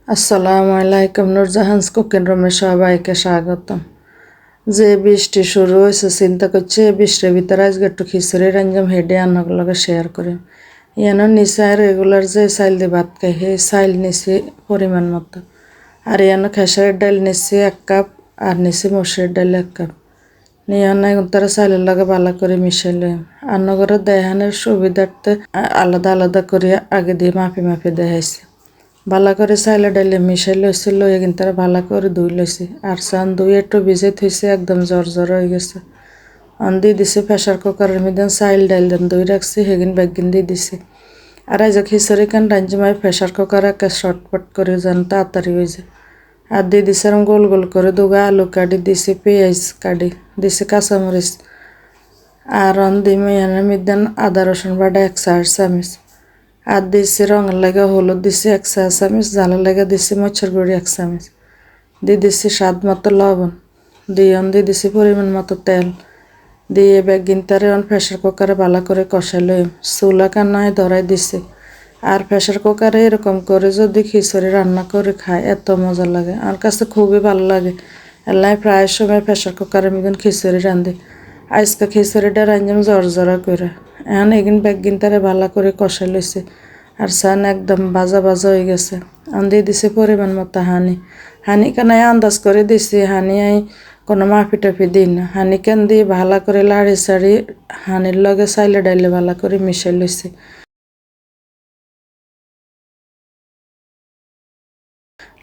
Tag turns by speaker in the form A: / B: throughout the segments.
A: আসসালামু আলাইকুম, নূরজাহানস কুকিং রুমে সবাইকে স্বাগতম। যে বৃষ্টি শুরু হয়েছে চিন্তা করছি বৃষ্টির ভিতরে আজকে একটু খিচুড়ি রাঞ্জাম হেডে আনগুলোকে শেয়ার করি। ইয়ানো নিচে রেগুলার যে চাইল দিয়ে ভাত খাই সেই চাইল নিছি পরিমাণ মতো। আর ইয়ানো খেসারির ডাল নিছি 1 কাপ আর নিছি মসুরের ডাল 1 কাপ। নিয়ে নাই তারা চাইলের লগে ভালো করে মিশাই লই। আন্নগরের দেহানের সুবিধার্থে আলাদা আলাদা করে আগে দিয়ে মাপি মাপি দেখাইছি। ভালো করে চাইলে ডাইলে মিশাই লইছি, লইয়া কিন্তু ভালো করে ধুই লইছি। আর চান ধুই একটু ভিজে থইছে, একদম জ্বর হয়ে গেছে। দিয়ে দিছি প্রেশার কুকারের মধ্যে চাইল ডাইল দেন ধুই রাখছি, সেগিন বেগিন দিয়ে দিছি। আর এই যে খিচুড়ি কান রাঞ্জিমাই প্রেশার কুকারে একে শর্টপট করে যেন তাড়াতাড়ি হয়ে যায়। আর দিয়ে দিছি এরকম গোল গোল করে দুগা আলু কাটি দিছি, পেঁয়াজ কাটি দিছি, কাঁচামরিচ। আর দিমের মধ্যে আদা রসুন বাটা 1 চা চামচ। আর দিছি রঙের লাগে হলুদ দিছি 1 চা চামচ, ঝালের লাগে দিছি মরিচের গুঁড়ি 1 চামচ। দিয়ে দিছি স্বাদ মতো লবণ, দিয়ে দিছি পরিমাণ মতো তেল। দিয়ে বেগিনটারে প্রেশার কুকারে ভালো করে কষাই লই। চুলা কান্নায় ধরাই দিছি। আর প্রেশার কুকারে এরকম করে যদি খিচুড়ি রান্না করে খায় এত মজা লাগে, আমার কাছে খুবই ভালো লাগে। এলাই প্রায় সময় প্রেশার কুকারের মতন খিচুড়ি রান্ধি। আজকে খিচুড়িটা রান্ধলাম জরা করে। এখন এগিন বেগিনটারে ভালো করে কষাই লইছি। আর চান একদম ভাজা ভাজা হয়ে গেছে। দিয়ে দিছি পরিমাণ মতো হানি কানাই আন্দাজ করে দিছি। হানি কোনো মাফি টাফি দিই না। হানি কেন দিয়ে ভালো করে লাড়ি চাড়ি হানির লগে চাইলে ডাইলে ভালো করে মিশাই লইছি।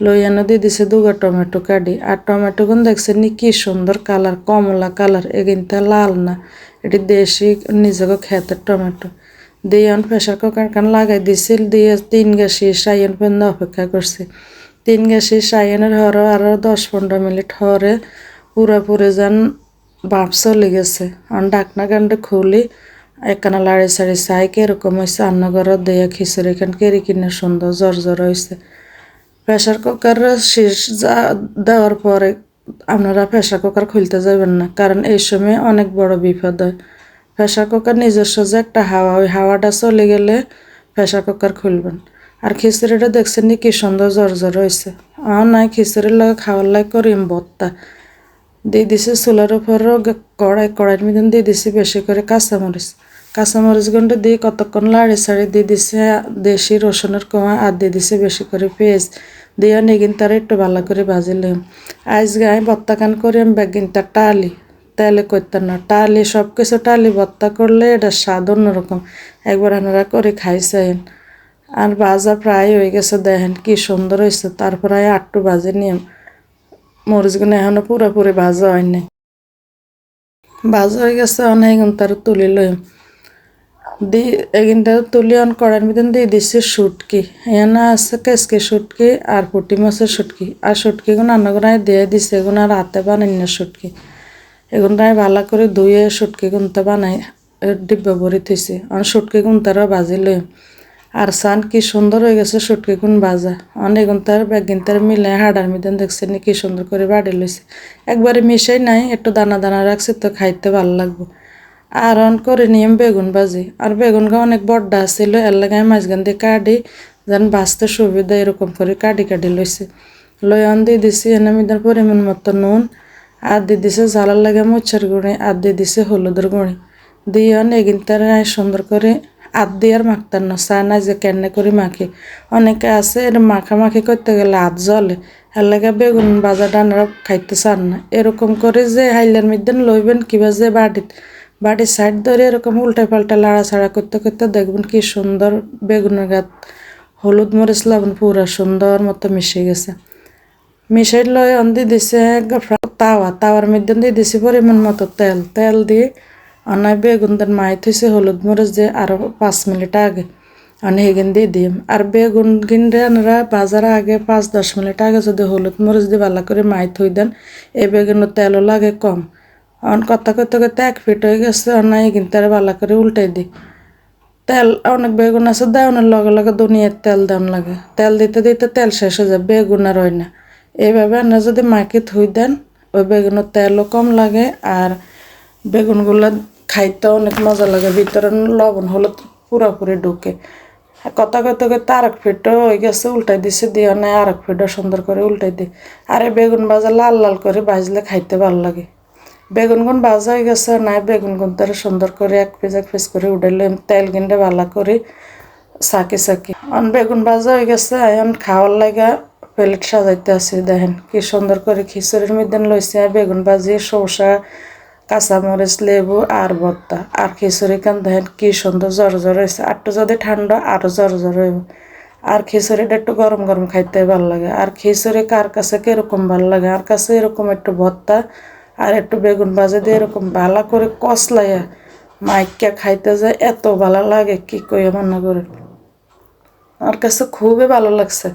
A: লইয়ানো দিয়ে দিছে দুগা টমেটো কাটি। আর টমেটো গুন দেখছেন নি কি সুন্দর কালার, কমলা কালার, এগিনটা লাল না, এটি দেশি নিজেকে খেতের টমেটো। দিয়ে প্রেশার কুকার কান লাগাই দিছিল, দিয়ে 3 গ্যাসি সাইন পর্যন্ত অপেক্ষা করছি। 3 গ্যাসি সাইনের হরে আরো 10-15 মিনিট হরে পুরাপুরি যেন ভাপ চলে গেছে। ডাকনা কান্ডে খুলি একখানা লাড়ি সাড়ি চাই কিরকম হয়েছে। রান্নাঘরের দেয়া খিচুড়ি খান কেরি কিনে সুন্দর জ্বর হয়েছে। প্রেশার কুকার শীষ দেওয়ার পরে আপনারা প্রেশার কুকার খুলতে যাবেন না, কারণ এই সময় অনেক বড় বিপদ হয়। প্রেশার কুকার নিজস্ব যে একটা হাওয়া, ওই হাওয়াটা চলে গেলে প্রেশার কুকার খুলবেন। আর খিচুড়িটা দেখছেন নি কি সুন্দর জ্বর হয়েছে। নাই খিচুড়ির লাগে খাওয়ার লাগে করিম ভর্তা। দিয়ে দিছি চুলার উপরও কড়াইয়ের মধ্যে দিয়ে দিছি বেশি করে কাঁচামরিচ গুঁড়ো দিয়ে কতক্ষণ লাড়ি ছাড়ি দিয়ে দিছে দেশি রসুনের কোয়া। আর দিয়ে দিছে বেশি করে পেঁয়াজ দিয়ে নেগিন তার একটু ভালো করে ভাজিলাম। আজকে আমি ভর্তা কান করে বেগিনটা টালি তেলে করতাম না, টালি সব কিছু টালি ভর্তা করলে এটা স্বাদ অন্যরকম। একবার আপনারা করে খাইছেন। আর ভাজা প্রায় হয়ে গেছে, দেখেন কি সুন্দর হয়েছে। তারপরে আটটু ভাজি নিয়ে মরিচগুলো এখনো পুরোপুরি ভাজা হয়নি, ভাজা হয়ে গেছে। অনেক তার তুলি লই এগিনটা তুলি কড়াইয়ের মধ্যে দিয়ে দিচ্ছি শুটকি। এখানে আছে কেসকি শুটকি আর পুঁটি মাছের শুটকি। আর শুটকিগুলো রান্নাগুড়ায় দিয়ে দিচ্ছে, এগুলো আর হাতে বানাই না শুটকি। এগুলো ভালো করে ধুয়ে শুটকি গুনতে বানাই ডিব্বা ভরি থইছি। আর শুটকি গুনতারও ভাজি লই। আর চান কি সুন্দর হয়ে গেছে শুটকি গুণ ভাজা। অনেক তার বেগিনতার মিলে হাড়ার মধ্যে দেখছেন কি সুন্দর করে বাড়ি লইছে। একবারে মিশাই নাই, একটু দানা দানা রাখছে তো খাইতে ভালো লাগবে। আর করে নিয়ম বেগুন ভাজি। আর বেগুনটা অনেক বড়টা ছিল, এর লাগে মাঝখান দিয়ে কাটি যেন বাঁচতে সুবিধা এরকম করে কাটি লইছে। লই দিয়ে দিছি এনে মিদার পরিমাণ মতো নুন। আর দিয়ে দিছে জ্বালার লাগে মরিচের গুঁড়ি। আর দিয়ে দিছে হলুদের গুঁড়ি। দিয়ে এগিনতার সুন্দর করে দিয়ে আর মাখতার না, চা না যে কেনে করে মাখি। অনেকে আছে এর মাখামাখি করতে গেলে হাত জ্বলে, এর লাগে বেগুন ভাজা ডানারা খাইতে চান না। এরকম করে যে হাইলের মধ্যে লইবেন কিবা যে বাড়ির সাইড ধরে এরকম উল্টা পাল্টা লাড়াছাড়া করতে করতে দেখবেন কি সুন্দর বেগুনের গাত হলুদ মরিচ লবণ পুরা সুন্দর মতো মিশে গেছে। মিশাই লই দিয়ে দিছে তাওয়ার মধ্যে দিয়ে দিছি পরিমাণ মতো তেল দিয়ে অনায় বেগুন দেন মাই থইছে হলুদ মরিচ দিয়ে আরো 5 মিনিট আগে হেগিন দিয়ে দিম। আর বেগুন গিনরে আনারা বাজার আগে 5-10 মিনিট আগে যদি হলুদ মরিচ দিয়ে ভালো করে মাই থই দেন, এই বেগুনের তেলও লাগে কম। কথা করতে করতে 1 ফিট হয়ে গেছে। অনায় কিন্তু ভালো করে উল্টাই দিই। তেল অনেক বেগুন আছে দেওয়ানোর লগে লগে দুনিয়ার তেল দেওয়ান লাগে। তেল দিতে দিতে তেল শেষ হয়ে যায়, বেগুন আর হয় না। এইভাবে আপনারা যদি মাখি থুই দেন, ওই বেগুনের তেলও কম লাগে আর বেগুনগুলো খাইতে অনেক মজা লাগে, ভিতরে লবণ হলুদ পুরোপুরি ঢুকে। কথা কইতে কইতে আরেক ফিটও হয়ে গেছে, উল্টাই দিছে, দিয়ে নাই আরেক ফিটও সুন্দর করে উল্টাই দিই। আর এই বেগুন ভাজা লাল লাল করে ভাজলে খাইতে ভালো লাগে। বেগুনগুন ভাজা হয়ে গেছে, নাই বেগুনগুন তারা সুন্দর করে এক পিস করে উঠাইলে তেল কিনতে ভালো করে সাকি সাকি অন বেগুন ভাজা হয়ে গেছে। এখন খাওয়ার লাগা প্লেট সাজাইতে আসি, দেখেন কি সুন্দর করে খিচুড়ির মধ্যে লইছে বেগুন ভাজি, শসা, কাঁচামরিচ, লেবু আর ভর্তা। আর খিচুড়ি কান দেখেন কি সুন্দর জ্বর হয়েছে। আরটু যদি ঠান্ডা আরো জ্বর হইব। আর খিচুড়িটা একটু গরম গরম খাইতে ভালো লাগে। আর খিচুড়ি কার কাছে কিরকম ভালো লাগে, আর কাছে এরকম একটু ভর্তা আর একটু বেগুন ভাজি দিয়ে এরকম ভালো করে কষলাইয়া মাইকা খাইতে যায় এত ভালো লাগে, কি কই মান্না করে। আমার কাছে খুবই ভালো লাগছে।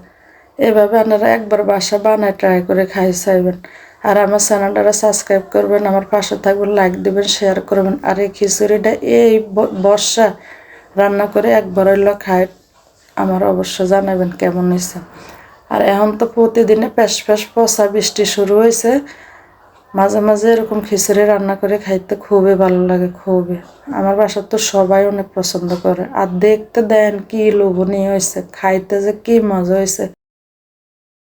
A: এভাবে আপনারা একবার বাসা বানায় ট্রাই করে খাই চাইবেন। আর আমার চ্যানেলটা সাবস্ক্রাইব করবেন, আমার পাশে থাকবেন, লাইক দিবেন, শেয়ার করবেন। আর এই খিচুড়িটা এই বর্ষা রান্না করে একবার হইলো খাই, আমার অবশ্য জানাবেন কেমন হয়েছে। আর এখন তো প্রতিদিনে প্যাশ প্যাশ পচা বৃষ্টি শুরু হয়েছে, মাঝে মাঝে এরকম খিচুড়ি রান্না করে খাইতে খুবই ভালো লাগে, খুবই। আমার বাসার তো সবাই অনেক পছন্দ করে। আর দেখতে দেন কি লোভনীয় হয়েছে, খাইতে যে কি মজা হয়েছে।